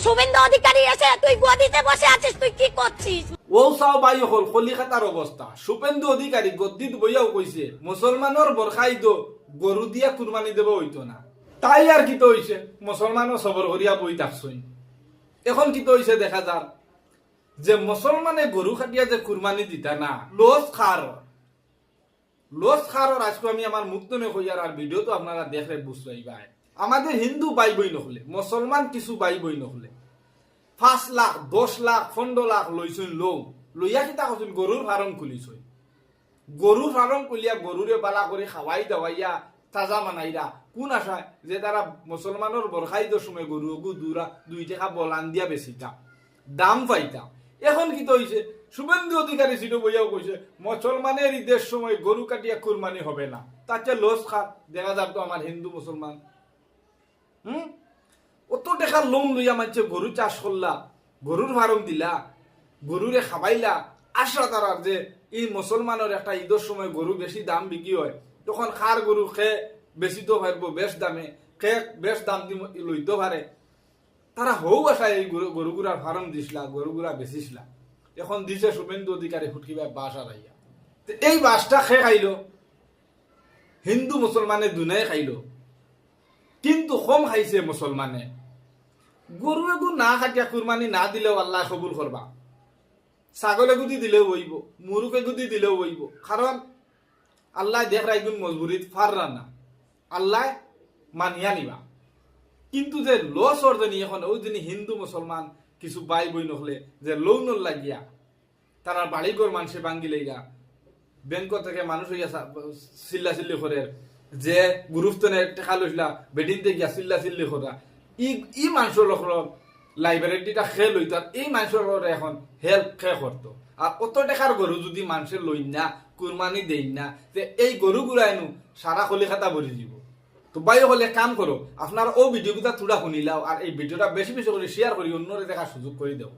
শুভেন্দু অধিকারী এসে তুই গদিতে বসে আছিস, তুই কি করছিস? ও চাও বাই হল কলিকাতার অবস্থা। শুভেন্দু অধিকারী গদ্দিত বইয়াও কইছে মুসলমানের বরখাই তো গরু দিয়া কুরবানি দেব হইতো না। তাই আর কি তো হইছে, মুসলমানও সবর করিয়া বই থাকছই। এখন কি তো হইছে দেখা যার যে মুসলমানে গরু খাটিয়া যে কুরবানি দিতা না, লস খার আজকে আমি আমার মুক্ত নে কইয়ার আর ভিডিও তো আপনারা দেখলে বুঝলাই ভাই। আমাদের হিন্দু ভাই বই নহলে, মুসলমান কিছু ভাই বই নহলে 5 লাখ 10 লাখ 15 লাখ লইছুন লইয়া কিতা কইছুন গরুর ফার্ম খুলিছুন। গরুর ফার্ম খুলিয়া গরুরে বালা করে খাওয়াই দাওয়াইয়া তাজা মানাইরা কোন আশায় যে তারা মুসলমানের বরখাইদের সময় গরু দুরা 2 টাকা বলান দিয়া বেচিতা দাম পাইতা। এখন কি তো হইছে শুভেন্দু অধিকারী সিটো বইয়াও কইছে মুসলমানের ঈদের সময় গরু কাটিয়া কুরবানি হবে না, তাতে লস খা দেখা যাক তো আমার হিন্দু মুসলমান। অত টাকা লোন লইয়া মানছে গরু চাষ করলা, গরুর ফার্ম দিলা, গরুরে খাবাইলা, আশা তারার যে এই মুসলমানের একটা ঈদের সময় গরু বেশি দাম বিক্রি হয়, তখন খার গরু খে বেশি তো পারবো বেশ দামে, খে বেশ দাম দি লইতে পারে। তারা হৌ আশা এই গরুগুড়ার ফার্ম দিছিলা, গরুগুড়া বেচিছিলা। এখন দিছে শুভেন্দু অধিকারী ফুটকিবা বাস আড়াইয়া, এই বাসটা খে খাইল হিন্দু মুসলমানে দুনাই খাইল, কিন্তু কম খাইছে মুসলমানে। গরু এগু না খাটিয়া কুরবানি না দিলেও আল্লাহ কবুল করবা, ছাগল এগুদি দিলেও হইব, মুরুখ এগুদি দিলেও হইব, কারণ আল্লাহ দেখ রাইগুন মজবুরিত ফাররা না, আল্লাহ মানিয়া নিবা। কিন্তু যে লস অর্জনী এখন ওই যিনি হিন্দু মুসলমান কিছু বাই বই নহলে যে লোন লাগিয়া তারা বাড়িঘর মানুষে ভাঙ্গি লেগা ব্যাংক থেকে মানুষ হইয়া চিল্লা চিল্লি করে যে গুরুত্বনে টেকা লইলা বেডিনতে গিয়া চিল্লা চিল্লি করা ই মানুষের লোক লাইব্রেরিটা খেয়ে লইত, আর এই মানুষের এখন হেল্প খেয়ে করতো। আর অত টাকার গরু যদি মানুষের লই না কুরবানি দেই না, এই গরু গুড়াইনু সারা কলিকাতা ভরি দিব। তো বাই হলে কাম করো, আপনার ও ভিডিওটা থোড়া শুনিলাও, আর এই ভিডিওটা বেশি বেশি করে শেয়ার করি, অন্যরে দেখার সুযোগ করে দাও।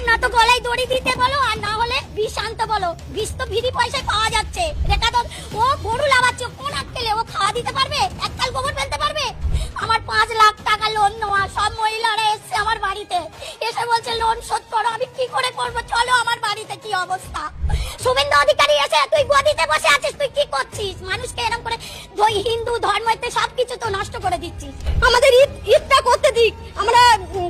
না তো গলায় দড়ি দিতে বলো, আর না হলে বিষ আনতে বলো। বিষ তো ফ্রি পয়সায় পাওয়া যাচ্ছে। রেখা তো ও গরু লাগাচ্ছে, কোন আটকেলে ও খাওয়া দিতে পারবে, এককাল গোবর ফেলতে পারবে। আমার 5 লাখ টাকা লোন নেওয়া, সব মহিলারা এসছে আমার বাড়িতে, এসে বলছে লোন শোধ করো। আমি কি করে করবো, চলো আমার বাড়িতে কি অবস্থা। শুভেন্দু অধিকারী এসে তুই গদিতে বসে আছিস, তুই কি করছিস? মানুষকে এরকম করে ওই হিন্দু ধর্মতে সবকিছু তো নষ্ট করে দিচ্ছিস। আমাদের ঈদটা করতে দিক, আমরা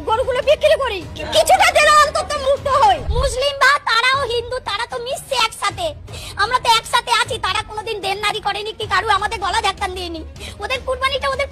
গরুগুলো বিক্রি করি, কিছুটা যেন অন্তত মুক্ত হই। মুসলিম বা তারাও হিন্দু, তারা তো মিশছে একসাথে, আমরা তো একসাথে আছি। তারা কোনোদিন দেননারি করেনি কি কারু আমাদের গলা ধাক্কান দিয়েনি। ওদের কুরবানিটা ওদের